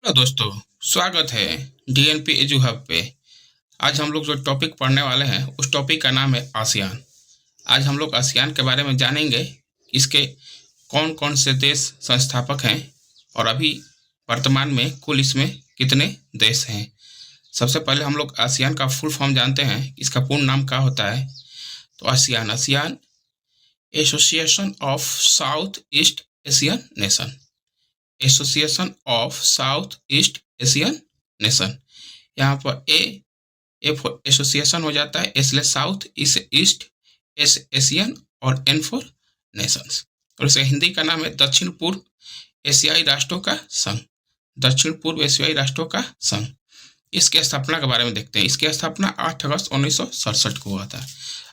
Hello दोस्तों, स्वागत है डीएनपी एजू हब पे। आज हम लोग जो टॉपिक पढ़ने वाले हैं उस टॉपिक का नाम है आसियान। आज हम लोग आसियान के बारे में जानेंगे। इसके कौन कौन से देश संस्थापक हैं और अभी वर्तमान में कुल इसमें कितने देश हैं। सबसे पहले हम लोग आसियान का फुल फॉर्म जानते हैं। इसका पूर्ण नाम क्या होता है? तो ASEAN ASEAN association of south east Asian nation. Association of south east Asian nation. यहाँ पर ए फॉर एसोसिएशन हो जाता है, इसलिए साउथ ईस्ट एस एशियन और एन फॉर नेशंस। और इसका हिंदी का नाम है दक्षिण पूर्व एशियाई राष्ट्रों का संघ। दक्षिण पूर्व एशियाई राष्ट्रों का संघ। इसकी स्थापना के बारे में देखते हैं। इसकी स्थापना 8 अगस्त 1967 को हुआ था।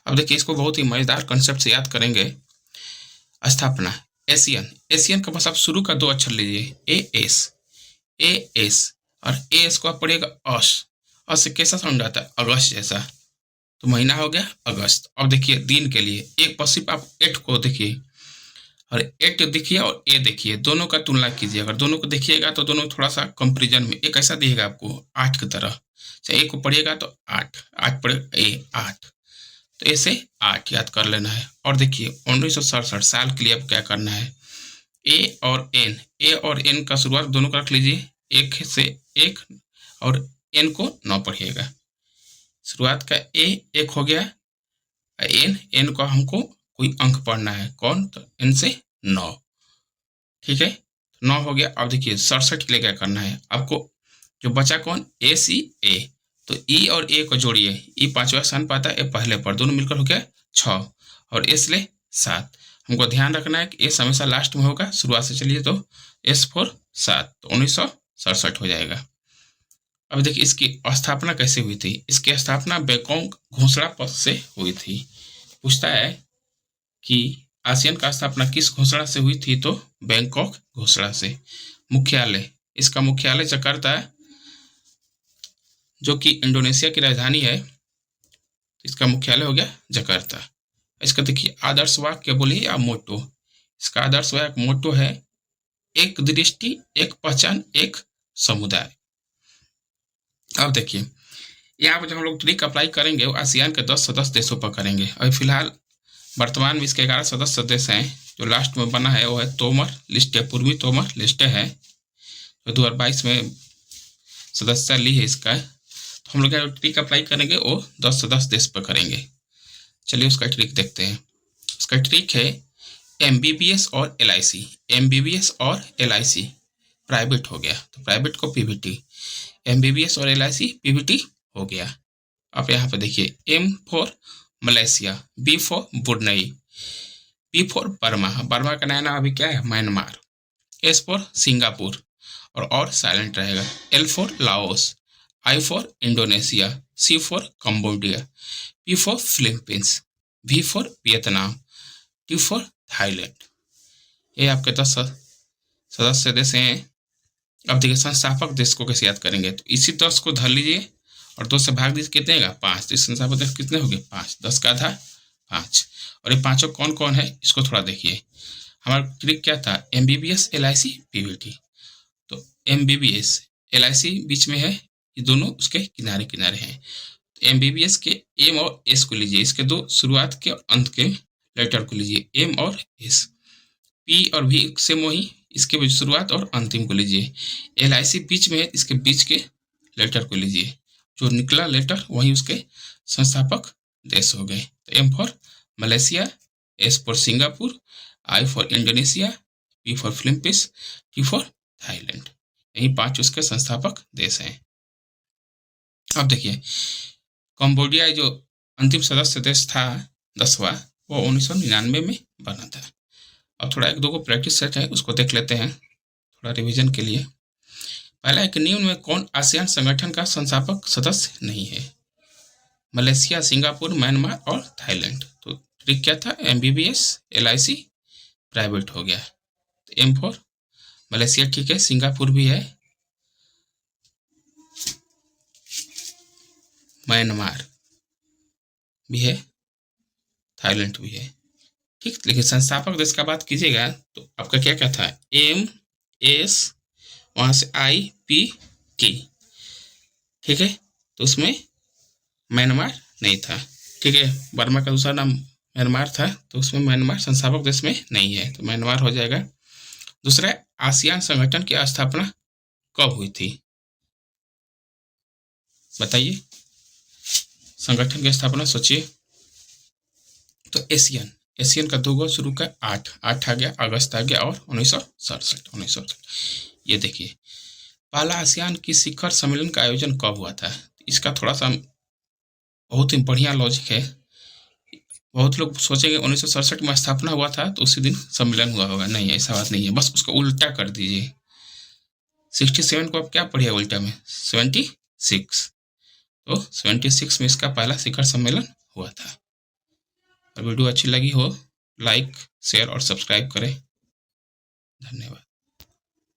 अब देखिए, इसको बहुत ही मजेदार कंसेप्ट से याद करेंगे। स्थापना एशियन, एशियन का बस आप शुरू का 2 अक्षर लीजिए, ए एस, और ए एस को आप पढ़िएगा अस। अस से कैसा साउंड आता है? अगस्त जैसा। तो महीना हो गया अगस्त। अब देखिए दिन के लिए एक पसिप आप एट को देखिए और एट देखिए और ए देखिए, दोनों का तुलना कीजिए। अगर दोनों को देखिएगा तो दोनों थोड़ा सा कंपेरिजन में एक ऐसा दिखेगा आपको 8 की तरह। चाहे एक को पढ़िएगा तो 8 8 पढ़ेगा ए 8, तो ऐसे 8 याद कर लेना है। और देखिए 1967 साल के लिए अब क्या करना है, ए और एन का शुरुआत दोनों का रख लीजिए, एक से एक, और एन को 9 पढ़िएगा। शुरुआत का ए एक हो गया, एन को हमको कोई अंक पढ़ना है, कौन? तो एन से 9। ठीक है, 9 हो गया। अब देखिए 67 के लिए क्या करना है आपको, जो बचा कौन? ए सी ए। तो ई और ए को जोड़िए, ई 5वां स्थान पाता है, ए पहले पर, दोनों मिलकर हो गया 6, और एस ले 7। हमको ध्यान रखना है कि एस हमेशा लास्ट में होगा। शुरुआत से चलिए तो एस फोर 7, तो 1967 हो जाएगा। अब देखिए इसकी स्थापना कैसे हुई थी। इसकी स्थापना बैंकॉक घोषणा पत्र से हुई थी। पूछता है कि आसियान का स्थापना किस घोषणा से हुई थी, तो बैंकॉक घोषणा से। मुख्यालय, इसका मुख्यालय जकार्ता है, जो कि इंडोनेशिया की राजधानी है। इसका मुख्यालय हो गया जकार्ता। इसका देखिए आदर्श वाक्य बोलिए या मोटो। इसका आदर्श वाक्य मोटो है, एक दृष्टि, एक पहचान, एक समुदाय। अब देखिए यहाँ पर जो हम लोग ट्रिक अप्लाई करेंगे वो आसियान के 10 सदस्य देशों पर करेंगे। अभी फिलहाल वर्तमान में इसके 11 सदस्य देश हैं। जो लास्ट में बना है वो है तोमर लिस्टे, पूर्वी तोमर लिस्टे है, जो 2022 में सदस्यता ली है इसका। तो हम लोग यहाँ ट्रिक अप्लाई करेंगे वो 10 सदस्य देश पर करेंगे। चलिए उसका ट्रिक देखते हैं। उसका ट्रिक है एमबीबीएस और एलआईसी। एमबीबीएस और एलआईसी प्राइवेट हो गया, तो प्राइवेट को पीवीटी, एमबीबीएस और एलआईसी पीवीटी हो गया। अब यहाँ पे देखिए M for Malaysia, B for Brunei, B for Burma, Burma का नया नाम अभी क्या है? म्यांमार, एस फॉर सिंगापुर और साइलेंट रहेगा, L for Laos, I for Indonesia, C for Cambodia, P for Philippines, V for Vietnam, T for Thailand. ये आपके 10 सदस्य देश हैं। अब देखिए संस्थापक देश को कैसे याद करेंगे, तो इसी 10 को धर लीजिए और 2 से भाग दीजिए, कितने का? 5। तो संस्थापक देश कितने हो गए? 5, 10 का आधा 5। और ये पांचों कौन कौन है इसको थोड़ा देखिए। हमारा ट्रिक क्या था? MBBS LIC Pvt. तो एमबीबीएस एलआईसी बीच में है, ये दोनों उसके किनारे किनारे हैं। एमबीबीएस के एम और एस को लीजिए, इसके 2 शुरुआत के और अंत के लेटर को लीजिए, एम और एस। पी और भी सेम वही, इसके शुरुआत और अंतिम को लीजिए। एलआईसी बीच में है, इसके बीच के लेटर को लीजिए, जो निकला लेटर वही उसके संस्थापक देश हो गए। तो M for Malaysia, S for Singapore, I for Indonesia, P for Philippines, T for Thailand. यही 5 उसके संस्थापक देश हैं। अब देखिए कंबोडिया जो अंतिम सदस्य देश था 10वां, वो 1999 में बना था। अब थोड़ा 1-2 को प्रैक्टिस सेट है, उसको देख लेते हैं थोड़ा रिवीजन के लिए। पहला है कि निम्न में कौन आसियान संगठन का संस्थापक सदस्य नहीं है? मलेशिया, सिंगापुर, म्यांमार और थाईलैंड। तो ट्रिक क्या था? एमबीबीएस एलआईसी प्राइवेट हो गया। तो एम फॉर मलेशिया ठीक है, सिंगापुर भी है, म्यांमार भी है, थाईलैंड भी है। ठीक, लेकिन संस्थापक देश का बात कीजिएगा तो आपका क्या क्या था? एम, एस, वहाँ से IPK, ठीक है। तो उसमें म्यांमार नहीं था, ठीक है। बर्मा का दूसरा नाम म्यांमार था, तो उसमें म्यांमार संस्थापक देश में नहीं है, तो म्यांमार हो जाएगा। दूसरा, आसियान संगठन की स्थापना कब हुई थी? बताइए, संगठन की स्थापना सोचिए। तो एशियन, एशियन का 2 शुरू का 8 आ गया, अगस्त आ गया, और 1967। ये देखिए, पहला आसियान की शिखर सम्मेलन का आयोजन कब हुआ था? इसका थोड़ा सा बहुत ही बढ़िया लॉजिक है। बहुत लोग सोचेंगे 1967 में स्थापना हुआ था तो उसी दिन सम्मेलन हुआ होगा, नहीं, ऐसा बात नहीं है, बस उसको उल्टा कर दीजिए। 67 को आप क्या पढ़िए उल्टा में? 76। तो 76 में इसका पहला शिखर सम्मेलन हुआ था। और वीडियो अच्छी लगी हो, लाइक, शेयर और सब्सक्राइब करें। धन्यवाद।